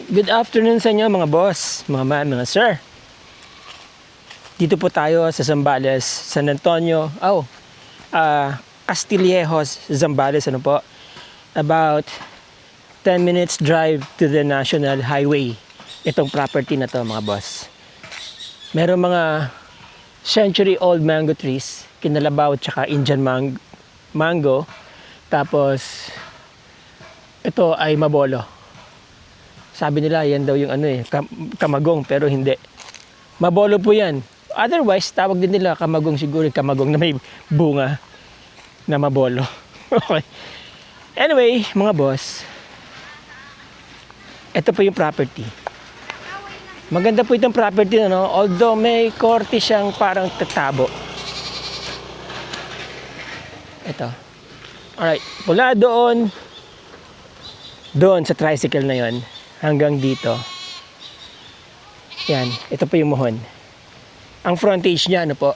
Good afternoon sa inyo mga boss, mga man, mga sir. Dito po tayo sa Zambales, San Antonio, Castillejos, Zambales, ano po. About 10 minutes drive to the National Highway. Itong property na to mga boss. Meron mga century-old mango trees, kinalabaw tsaka Indian mango. Tapos, ito ay mabolo. Sabi nila, yan daw yung kamagong, pero hindi. Mabolo po yan. Otherwise, tawag din nila kamagong siguro, kamagong na may bunga na mabolo. Okay. Anyway, mga boss, ito po yung property. Maganda po itong property, no? Although may korte siyang parang tatabo. Ito. Alright, mula doon sa tricycle na yon hanggang dito. Yan, ito po yung muhon. Ang frontage niya, ano po.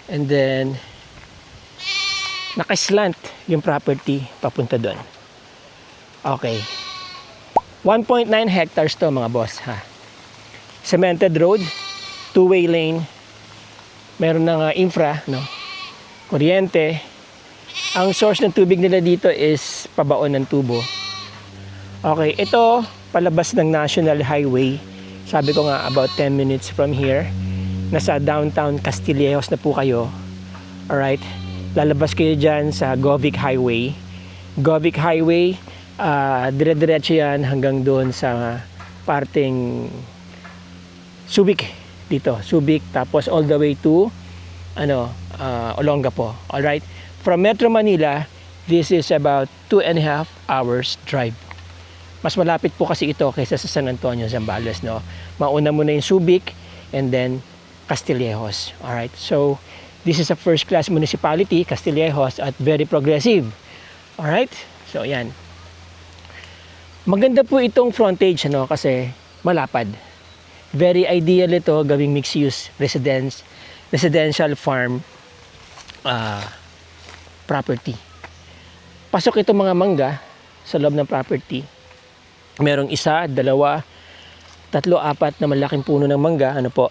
And then, nakaslant yung property papunta doon. Okay. 1.9 hectares to mga boss, ha. Cemented road, two-way lane. Meron ng infra, no. Kuryente. Ang source ng tubig nila dito is pabaon ng tubo. Okay, ito palabas ng National Highway. Sabi ko nga about 10 minutes from here. Nasa downtown Castillejos na po kayo. Alright, lalabas kayo dyan sa Govic Highway. Govic Highway, dire-diretso yan hanggang doon sa parting Subic dito. Subic, tapos all the way to Olongapo. Alright, from Metro Manila, this is about 2.5 hours drive. Mas malapit po kasi ito kaysa sa San Antonio, Zambales, no? Mauna muna yung Subic and then Castillejos. Alright, so this is a first-class municipality, Castillejos, at very progressive. Alright, so yan. Maganda po itong frontage, ano, kasi malapad. Very ideal ito gawing mixed-use residential farm property. Pasok itong mga mangga sa loob ng property. Merong isa, dalawa, tatlo, apat na malaking puno ng mangga, ano po.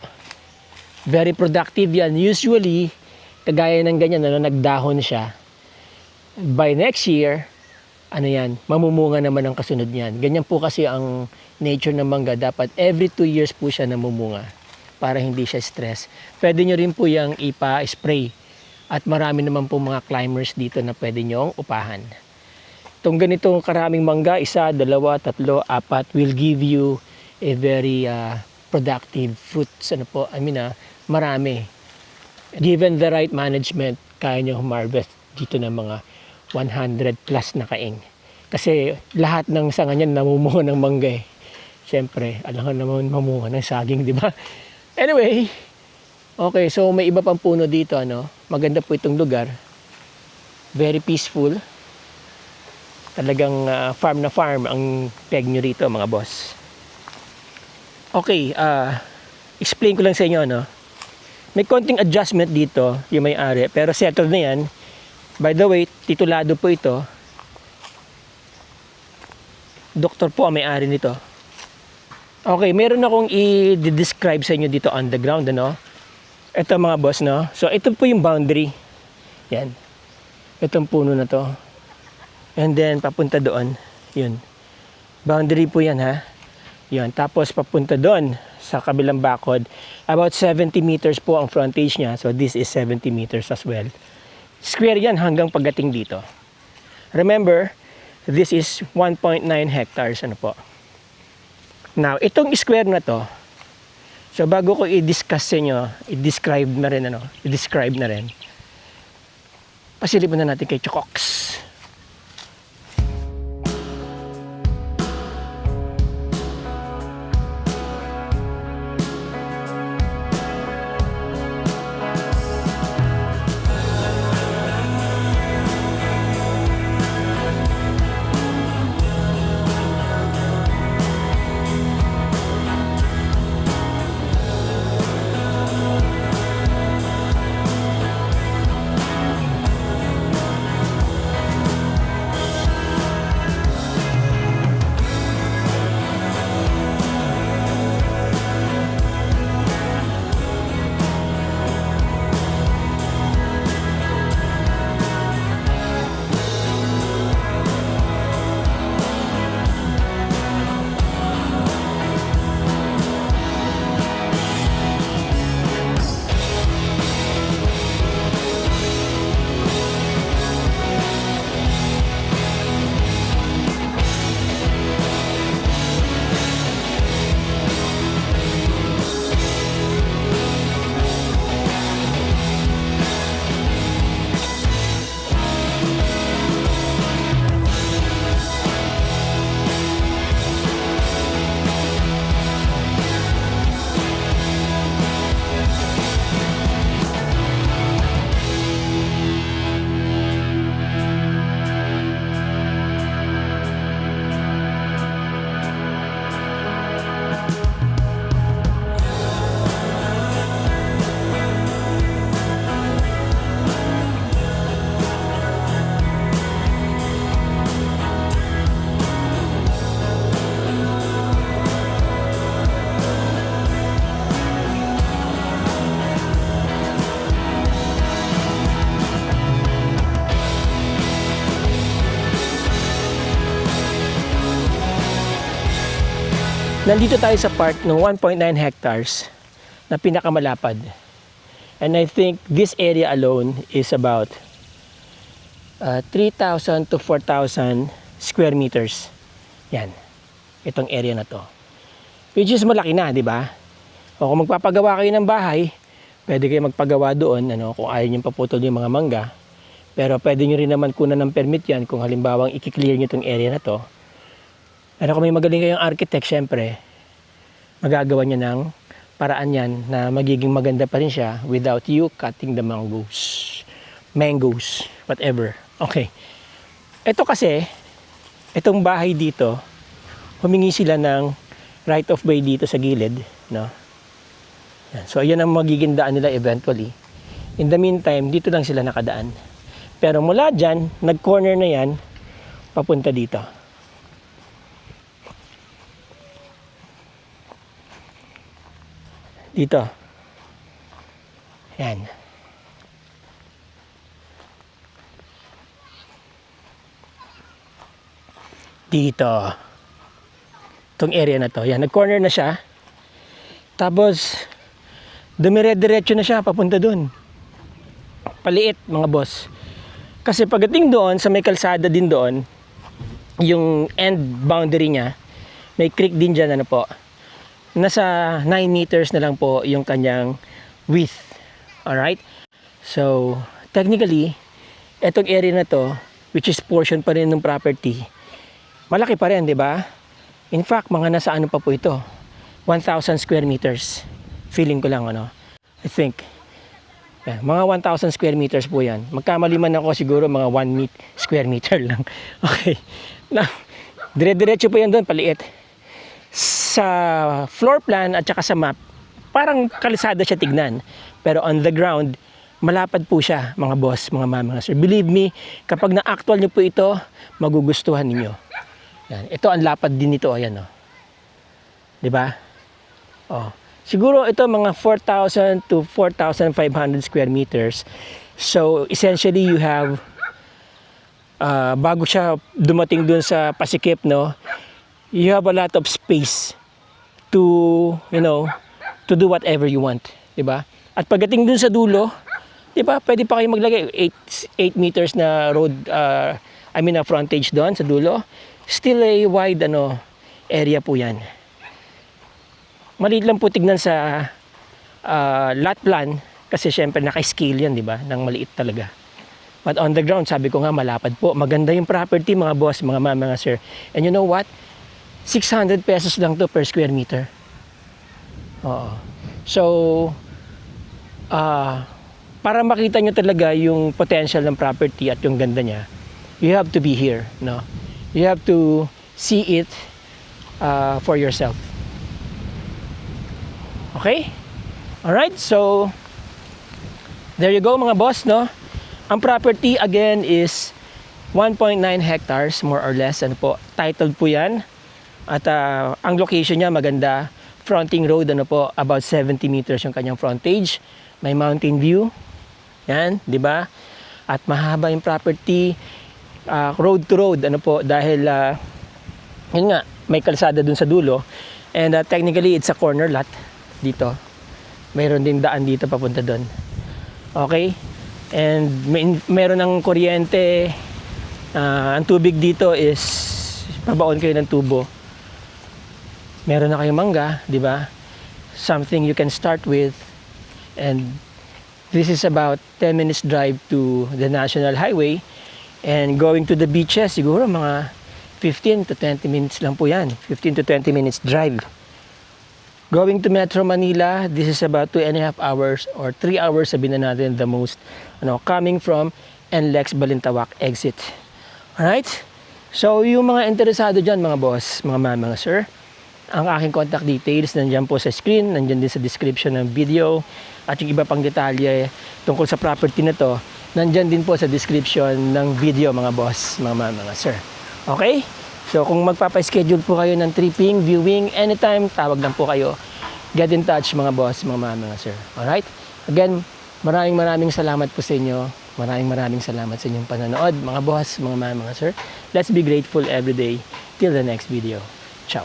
Very productive yan. Usually, kagaya ng ganyan, nagdahon siya. By next year, mamumunga naman ang kasunod niyan. Ganyan po kasi ang nature ng mangga. Dapat every 2 years po siya namumunga para hindi siya stress. Pwede nyo rin po yung ipa-spray. At marami naman po mga climbers dito na pwede nyong upahan. Itong ganitong karaming mangga, isa, dalawa, tatlo, apat, will give you a very productive fruits. Marami. Given the right management, kaya nyo humarvest dito ng mga 100 plus na kaing. Kasi lahat ng sanga niyan namumunga ng mangga eh. Siyempre, alangan naman mamunga ng saging, di ba? Anyway, okay, so may iba pang puno dito, ano? Maganda po itong lugar. Very peaceful. Talagang farm na farm ang peg nyo rito, mga boss. Okay, explain ko lang sa inyo, no? May konting adjustment dito, yung may-ari, pero settled na yan. By the way, titulado po ito. Doktor po ang may-ari nito. Okay, meron akong i-describe sa inyo dito on the ground, ano? Ito mga boss, no? So, ito po yung boundary. Yan. Itong puno na to. And then, papunta doon. Yun. Boundary po yan, ha? Yun. Tapos, papunta doon sa kabilang bakod. About 70 meters po ang frontage niya. So, this is 70 meters as well. Square yan hanggang pagdating dito. Remember, this is 1.9 hectares. Ano po? Now, itong square na to, so bago ko i-discuss sa inyo, i-describe na rin. Pasilipin na natin kay Chocox. Nandito tayo sa part ng 1.9 hectares na pinakamalapad. And I think this area alone is about 3,000 to 4,000 square meters. Yan. Itong area na to. Which is malaki na, di ba? O kung magpapagawa kayo ng bahay, pwede kayo magpagawa doon, kung ayaw nyo paputol yung mga mangga. Pero pwede nyo rin naman kunan ng permit yan kung halimbawang i-clear nyo itong area na to. Pero kung may magaling kayong architect, syempre, magagawa nyo ng paraan yan na magiging maganda pa rin siya without you cutting the mangoes, whatever. Okay. Ito kasi, itong bahay dito, humingi sila ng right of way dito sa gilid, no? Yan. So, ayan ang magiging daan nila eventually. In the meantime, dito lang sila nakadaan. Pero mula dyan, nag-corner na yan, papunta dito. Dito. Yan. Dito. Itong area na to. Yan, nag-corner na siya. Tapos, dumire-diretso na siya papunta dun. Paliit, mga boss. Kasi pagdating doon, sa may kalsada din doon, yung end boundary niya, may creek din dyan, nasa 9 meters na lang po yung kanyang width. Alright? So, technically, etong area na to, which is portion pa rin ng property, malaki pa rin, di ba? In fact, mga nasa ano pa po ito? 1,000 square meters. Feeling ko lang, I think. Yan, mga 1,000 square meters po yan. Magkamali man ako siguro mga 1 square meter lang. Okay. Now, dire-diretso po yan doon, paliit. Sa floor plan at saka sa map, parang kalisada siya tignan. Pero on the ground, malapad po siya, mga boss, mga mama, sir. Believe me, kapag na-actual nyo po ito, magugustuhan ninyo. Yan. Ito ang lapad din nito, ayan, diba? Siguro ito mga 4,000 to 4,500 square meters. So, essentially, you have, bago siya dumating dun sa pasikip, you have a lot of space to, to do whatever you want, diba? At pagdating dun sa dulo, diba, pwede pa kayo maglagay 8 meters na road, na frontage doon sa dulo. Still a wide area po yan. Maliit lang po tignan sa lot plan kasi syempre naka-scale yan, di ba? Nang maliit talaga. But on the ground, sabi ko nga, malapad po. Maganda yung property, mga boss, mga mama, mga sir. And you know what? 600 pesos lang to per square meter. Oo. So, para makita nyo talaga yung potential ng property at yung ganda niya, you have to be here, You have to see it for yourself. Okay? Alright, so there you go, mga boss, Ang property again is 1.9 hectares more or less, titled po yan. At ang location niya maganda, fronting road, about 70 meters yung kanyang frontage. May mountain view. Yan, di ba? At mahaba yung property, road to road, dahil yun nga, may kalsada dun sa dulo. And technically, it's a corner lot dito. Mayroon din daan dito papunta dun. Okay? And meron ng kuryente. Ang tubig dito is pabaon kayo ng tubo. Meron na kayong mangga, di ba? Something you can start with. And this is about 10 minutes drive to the National Highway. And going to the beaches, siguro mga 15 to 20 minutes lang po yan. 15 to 20 minutes drive. Going to Metro Manila, this is about 2.5 hours or 3 hours, sabihin na natin the most, coming from NLEX Balintawak exit. Alright? So, yung mga interesado dyan, mga boss, mga ma'am, mga sir, ang aking contact details, nandyan po sa screen, nandyan din sa description ng video, at yung iba pang detalye tungkol sa property na to, nandyan din po sa description ng video, mga boss, mga ma'am, mga sir. Okay? So, kung magpapa-schedule po kayo ng tripping, viewing, anytime, tawag lang po kayo. Get in touch, mga boss, mga ma'am, mga sir. Alright? Again, maraming salamat po sa inyo. Maraming salamat sa inyong panonood, mga boss, mga ma'am, mga sir. Let's be grateful every day. Till the next video. Ciao.